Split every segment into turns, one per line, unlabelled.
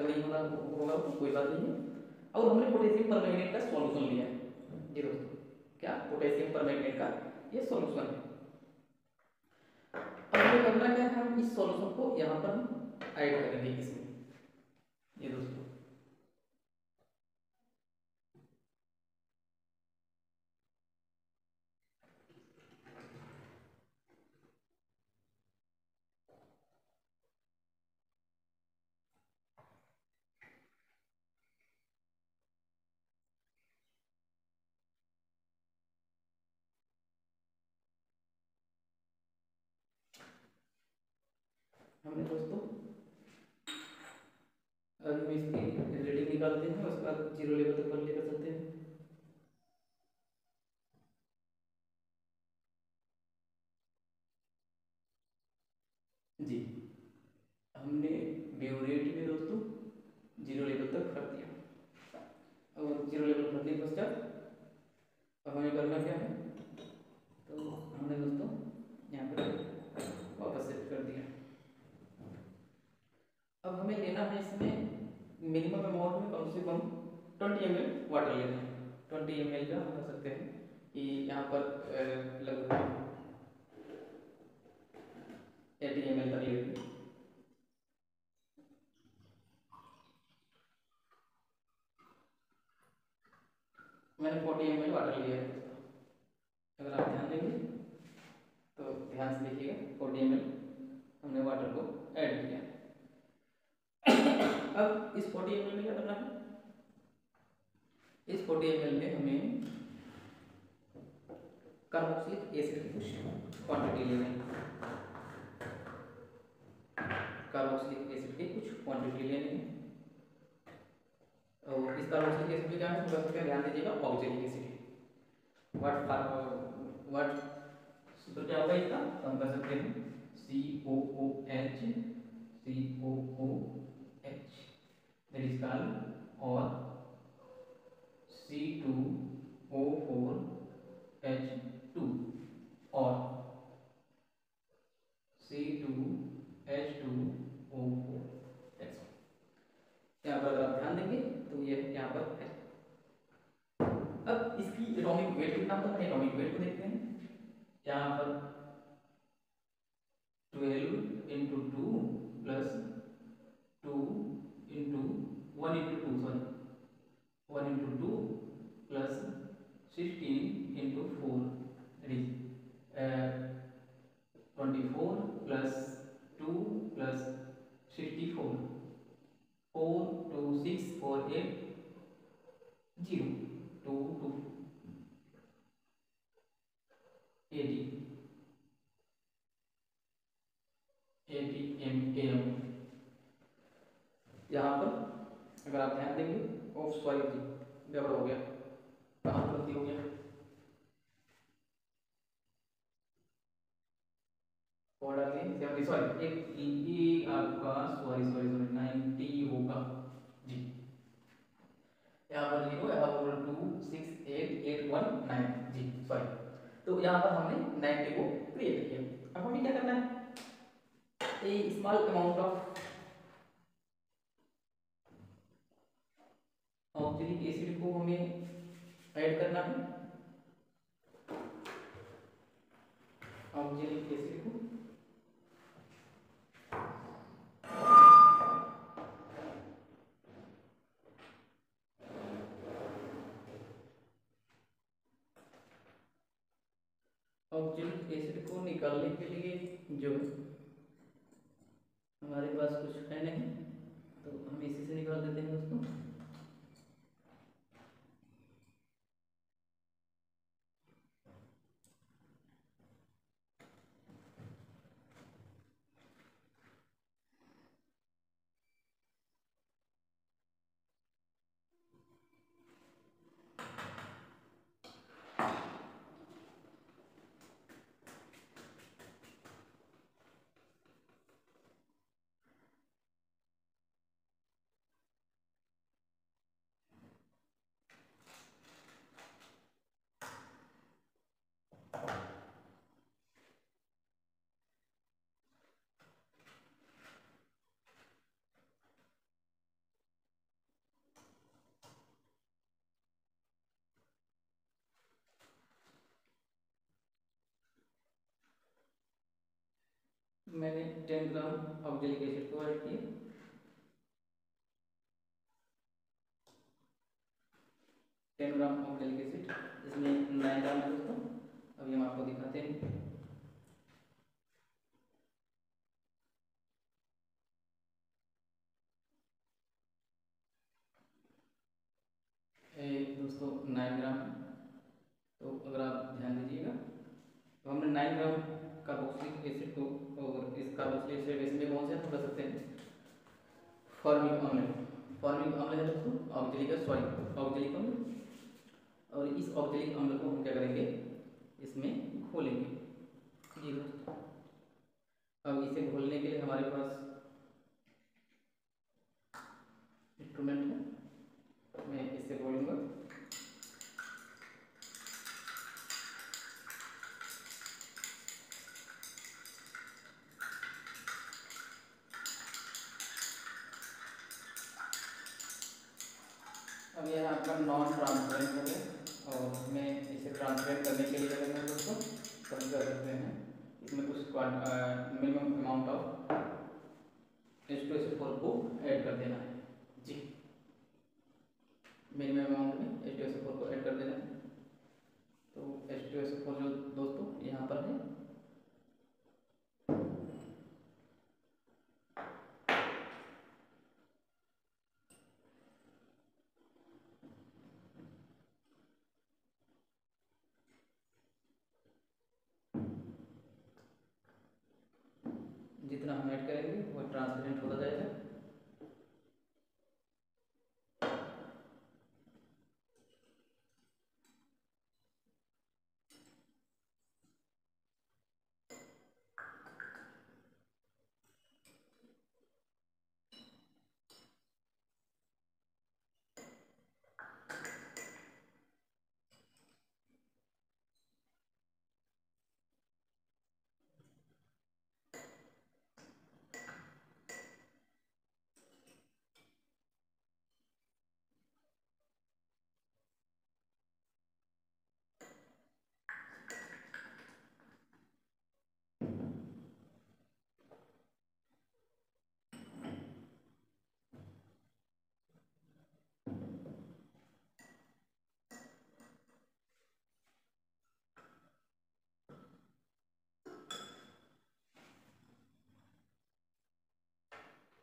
नहीं होगा होगा तो कोई बात नहीं है। और हमने पोटेशियम परमैंगनेट का सॉल्यूशन लिया है ये दोस्तों, क्या पोटेशियम परमैंगनेट का ये सॉल्यूशन है। अब हमें करना क्या है, हम इस सॉल्यूशन को यहाँ पर हम ऐड करेंगे इसमें ये दोस्तों। हमने दोस्तों अभी हम इसकी रीडिंग निकालते हैं, उसके बाद जीरो लेवल तक पर लेकर चलते हैं। जी हमने ब्यूरेट में दोस्तों जीरो लेवल तक कर दिया। और जीरो लेवल करने के पश्चात अब हमें करना क्या है, तो हमने दोस्तों यहाँ पर वापस सेट कर दिया। अब हमें लेना है इसमें मिनिमम अमाउंट में कम से कम 20 ml वाटर लेना है। 20 ml का हम कर सकते हैं कि यहाँ पर लगभग 80 ml तक लेंगे। मैंने 40 ml वाटर लिया है दोस्तों, अगर आप ध्यान देंगे तो ध्यान से देखिएगा 40 ml हमने वाटर को ऐड किया। अब इस 40 ml में क्या करना है, इस 40 ml में हमें कार्बोक्सिलिक एसिड की कुछ क्वांटिटी लेनी है। कार्बोक्सिलिक एसिड की कुछ क्वांटिटी लेनी है। और इस कार्बोक्सिलिक एसिड में क्या है, थोड़ा सा ध्यान दीजिएगा, ऑक्जेलिक एसिड व्हाट सूत्र क्या होगा इसका, तो हम कर सकते हैं COOH दैट इज कॉल्ड और C2O4H2 और C2H2O4। यहाँ पर अगर आप ध्यान देंगे तो ये यहाँ पर है। अब इसकी एटॉमिक वेट कितना होता है, एटॉमिक वेट को देखते हैं। यहाँ पर 12 × 2 plus 2 × 1 × 2 sorry 1 × 2 plus 16 × 4 that is 24 plus 2 plus 64 4 2 6 4 8 0 2 2 80 mAm। यहाँ पर अगर आप ध्यान देंगे, ऑफ सॉरी जी गड़बड़ हो गया, कहाँ पर गलती हो गया, और डालिए 70 सॉरी एक ये आपका सॉरी 90 होगा जी। यहाँ पर 0 यहाँ पर 2 6 8 8 1 9 जी सॉरी। तो यहाँ पर हमने 90 को क्रिएट किया। अब हमें क्या करना है, a small amount of oxalic acid को हमें ऐड करना है। ऑक्जेलिक एसिड को ऑक्जेलिक एसिड को निकालने के लिए जो हमारे पास कुछ है नहीं, तो हम इसी से निकाल देते हैं दोस्तों। मैंने 10 ग्राम ऑक्जेलिक एसिड को ऐड किया, 10 ग्राम ऑक्जेलिक एसिड, इसमें 9 ग्राम है दोस्तों। अभी हम आपको दिखाते हैं। दोस्तों 9 ग्राम, तो अगर आप ध्यान दीजिएगा तो हमने 9 ग्राम कार्बोक्सिलिक एसिड को, और इस कार्बोक्सिलिक एसिड इसमें कौन से हम कर सकते हैं, फॉर्मिक अम्ल। फॉर्मिक अम्ल है दोस्तों ऑक्जेलिक, सॉरी ऑक्जेलिक अम्ल। और इस ऑक्जेलिक अम्ल को हम क्या करेंगे, इसमें घोलेंगे। जी दोस्तों, अब इसे घोलने के लिए हमारे पास इंस्ट्रूमेंट है, मैं इससे घोलूंगा। अब यह आपका नॉन ट्रांसपेरेंट हो गया, और मैं इसे ट्रांसपेरेंट करने के लिए क्या करेंगे दोस्तों, कम कर सकते हैं इसमें कुछ मिनिमम अमाउंट ऑफ H2SO4 को ऐड कर देना है। जी, मिनिमम अमाउंट में H2SO4 को ऐड कर देना है। तो H2SO4 जो दोस्तों यहाँ पर है, जितना हम ऐड करेंगे वो ट्रांसपेरेंट होता जाएगा।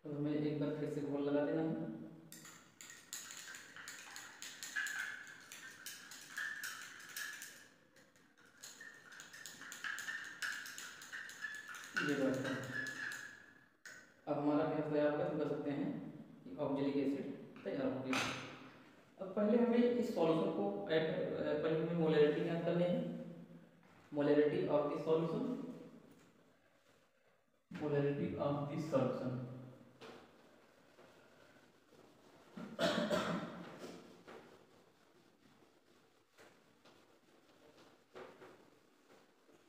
तो हमें एक बार फिर से घोल लगा देना है। ये बात है। अब हमारा क्या तैयार होगा, हम कर सकते हैं कि ऑक्जेलिक एसिड तैयार हो गया। अब पहले हमें इस सॉल्यूशन को पहले हमें मोलैरिटी ज्ञात करनी है। Molarity of this solution, molarity of this solution.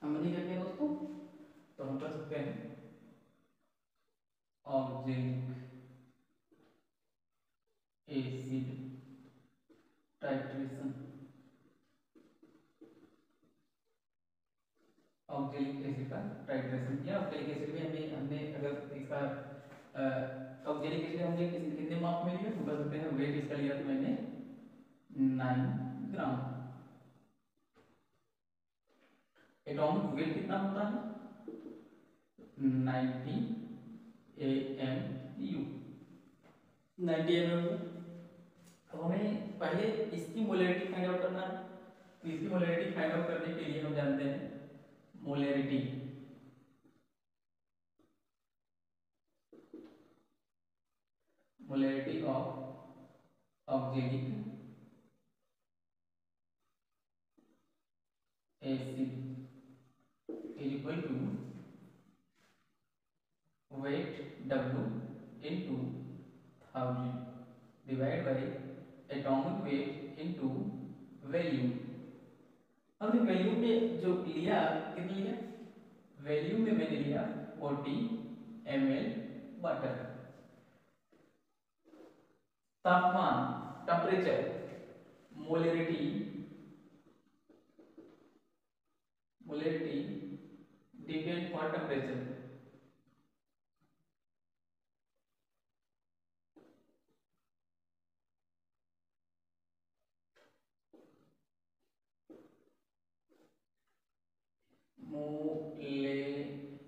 हमने क्या किया दोस्तों, तो हम कर सकते हैं oxalic acid titration. Oxalic acid का टाइट्रेशन किया। ऑक्जेलिक एसिड में हमें हमने अगर इसका ऑक्जेलिक एसिड हमने कितने माप में लिया, तो कर सकते हैं वेट इसका लिया तो मैंने 9 ग्राम। एटॉमिक वेट कितना होता है, 90 AMU, 90 AMU। अब हमें पहले इसकी मोलैरिटी फाइंड आउट करना है। तो इसकी मोलैरिटी फाइंड आउट करने के लिए हम जानते हैं molarity, molarity of oxalic acid is equal to weight W into 1000 divided by atomic weight into value. हमने वैल्यू में जो लिया, कितना लिया, वैल्यू में मैंने लिया 40 ml वाटर। तापमान, temperature, molarity, molarity depend for temperature. Molality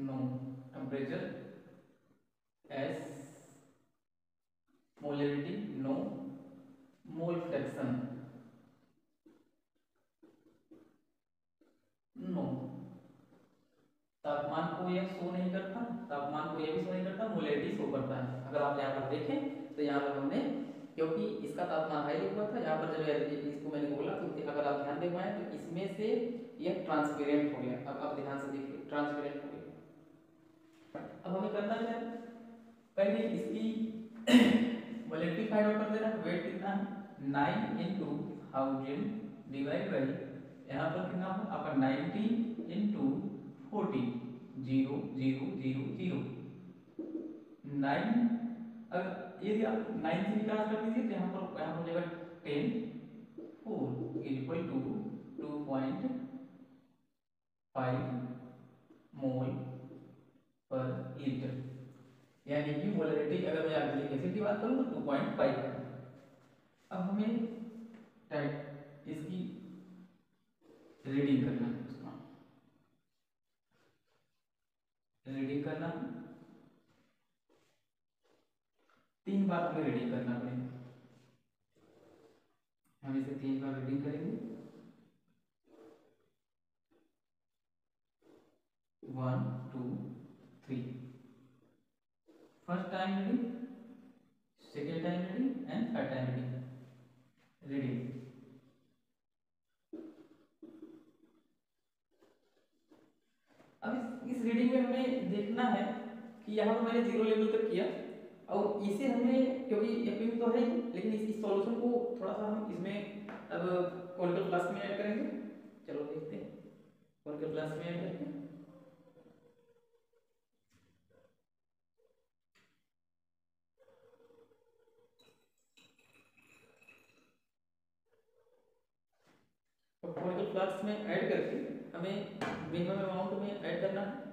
no, temperature yes, molality no, mole fraction no. तापमान को यह शो नहीं करता, तापमान को यह भी शो नहीं करता, मोलेलिटी शो करता है। अगर आप यहाँ पर देखें तो यहाँ पर हमने, क्योंकि इसका तापमान हाई हुआ था, यहाँ पर जब इसको मैंने बोला तो अगर आप ध्यान दे पाए तो इसमें से यह ट्रांसपेरेंट हो गया। अब आप ध्यान से देखिए, ट्रांसपेरेंट हो गया। अब हमें करना क्या है, पहले इसकी मोलेलिटी फाइंड आउट कर देना। वेट कितना है, 9 इंटू 1000 डिवाइड बाई, यहाँ पर कितना होगा आपका 90 इंटू 40, 0 0 0 0 9। अगर यदि आप 9 से निकाल कर दीजिए तो यहाँ पर हो जाएगा 10 4 इक्वल टू 2.5 मोल पर लीटर। यानी कि मोलरिटी अगर मैं आर्सेनिक एसिड की बात करूँ तो 2.5 है। अब हमें इसकी रीडिंग करना है, उसका रीडिंग करना है। 3 बार हमें रीडिंग करना पड़ेगा। हम इसे 3 बार रीडिंग करेंगे। 1 2 3। First time reading, second time reading and third time reading. Reading अब इस रीडिंग में हमें देखना है कि यहाँ पर मैंने 0 लेवल तक किया, और इसे हमें, क्योंकि एपिंग तो है ही, लेकिन इस सॉल्यूशन को थोड़ा सा हम इसमें अब कॉनिकल फ्लास्क में ऐड करेंगे। चलो देखते हैं, कॉनिकल फ्लास्क में ऐड करते हैं। और कॉनिकल फ्लास्क में ऐड करके हमें मिनिमम अमाउंट में ऐड करना है।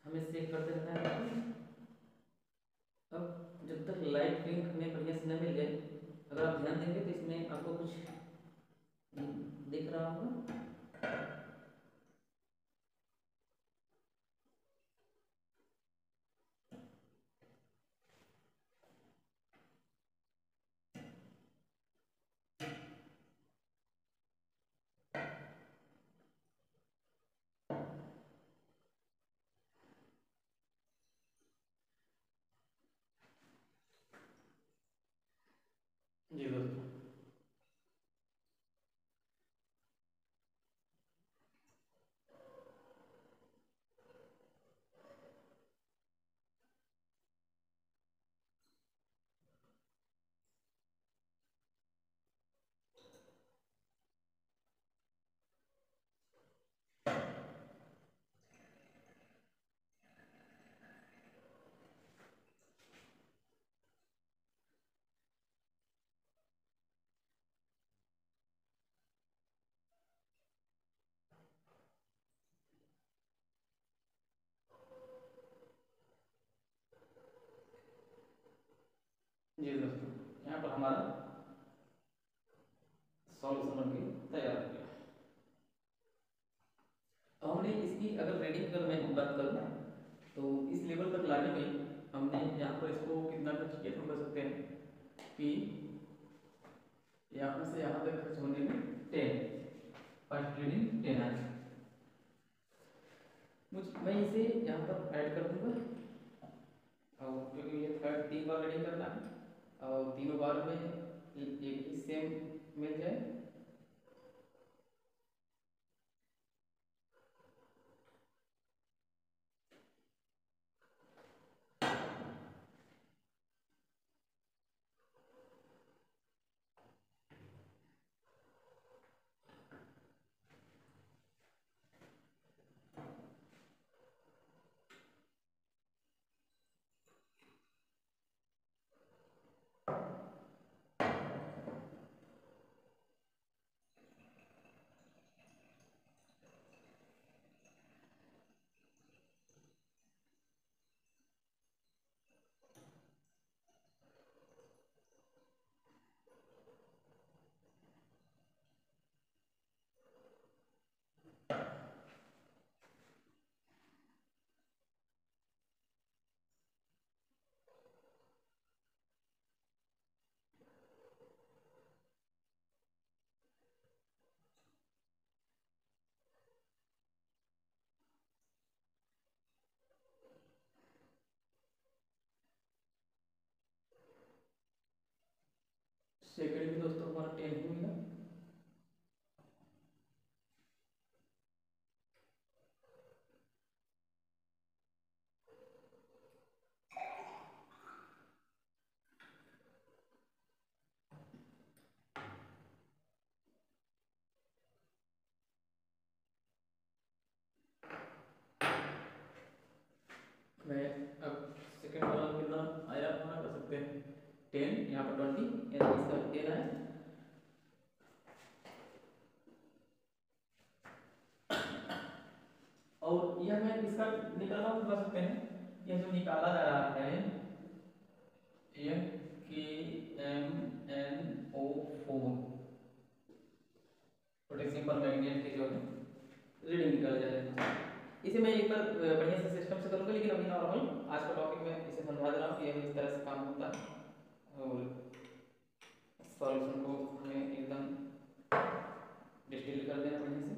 हमें सेव करते रहना है। अब जब तक लाइट पिंक हमें बढ़िया से न मिल जाए, अगर आप ध्यान देंगे तो इसमें आपको कुछ दिख रहा होगा। जी दोस्तों, जी दोस्तों, यहाँ पर हमारा सॉल्यूशन बन के तैयार हो गया। हमने इसकी अगर रीडिंग अगर मैं बात करूँ तो इस लेवल तक लाने में हमने यहाँ पर इसको कितना खर्च किया तो कर सकते हैं कि यहाँ से यहाँ तक खर्च होने में 10, फर्स्ट रीडिंग 10 आया। मैं इसे यहाँ पर ऐड कर दूंगा, और क्योंकि ये थर्ड 3 बार रीडिंग करना है और तीनों बार में एक ही सेम मिल जाए। सेकंड भी दोस्तों हमारा 10 ही मिला। मैं अब सेकंड वाला कितना आया हमारा कर सकते हैं 10, यहाँ पर 20, यानी इसका 10 आया। और यह मैं इसका निकालना भी कर सकते हैं। यह जो निकाला जा रहा है यह KMnO4 पोटेशियम परमैंगनेट की जो है रीडिंग निकाला जा रहा है। इसे मैं एक बार बढ़िया से सिस्टम से करूँगा, लेकिन अभी नॉर्मल आज का टॉपिक में इसे समझा दे रहा हूँ कि यह इस तरह से काम होता है और सॉल्यूशन को हमें एकदम डिस्टिल कर देना बढ़िया से।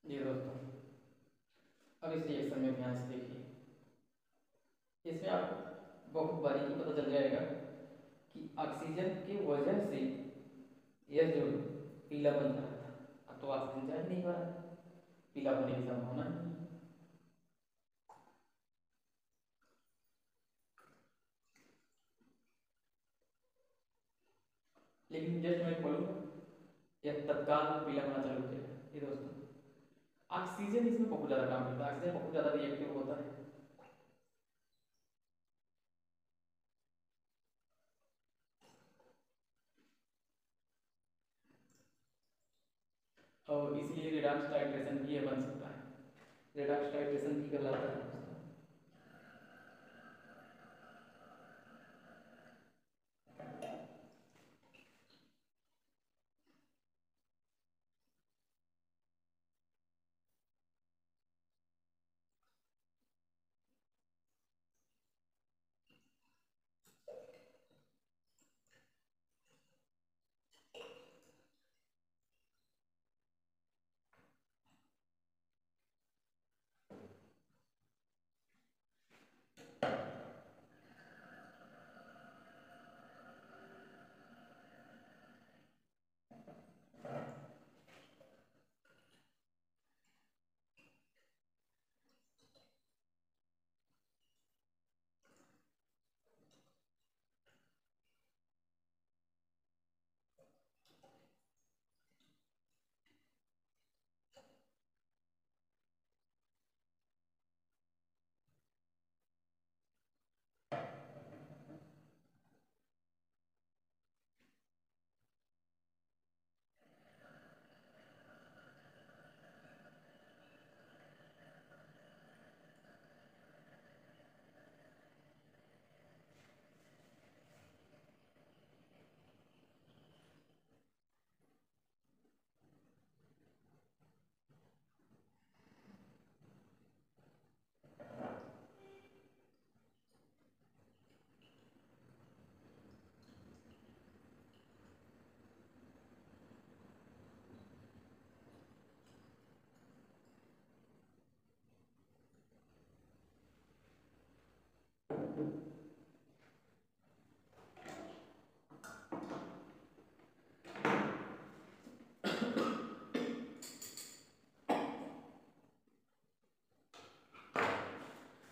ये दोस्तों अब इस रिएक्शन में ध्यान से देखिए, इसमें आपको बहुत बारीकी पता चल जाएगा कि ऑक्सीजन की वजह से यह जो पीला बन रहा था, अब तो ऑक्सीजन जा ही नहीं पा रहा, पीला होने की संभावना नहीं है। लेकिन जस्ट मैं खोलूंगा यह तत्काल पीला होना चालू हो जाएगा। ये दोस्तों ऑक्सीजन इसमें बहुत ज़्यादा काम करता है, ऑक्सीजन बहुत ज़्यादा रिएक्टिव होता है। और इसलिए रिडॉक्स टाइट्रेशन भी ये बन सकता है, रिडॉक्स टाइट्रेशन भी कहलाता है।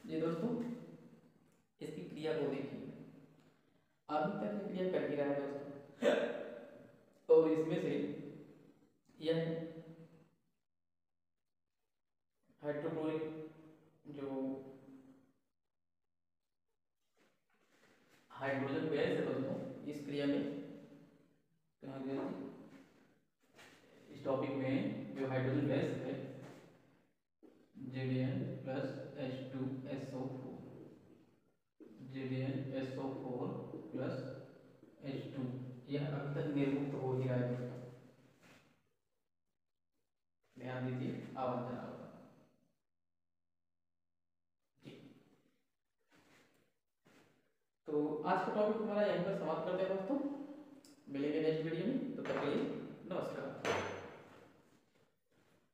ये दोस्तों इसकी क्रिया को देखिए, अभी तक ये क्रिया कर ही रहा है दोस्तों, और इसमें से यह हाइड्रोक्लोरिक जो हाइड्रोजन गैस है दोस्तों, इस क्रिया में कहाँ गया थी? इस टॉपिक में जो हाइड्रोजन गैस है Zn plus H2SO4, ZnSO4 plus H2, यह अभी तक निर्मुक्त हो ही रहा है दोस्तों, ध्यान दीजिए आवर्त होगा जी। तो आज का टॉपिक हमारा यहीं पर समाप्त करते हैं दोस्तों, मिलेंगे नेक्स्ट वीडियो में, तो तब के लिए नमस्कार।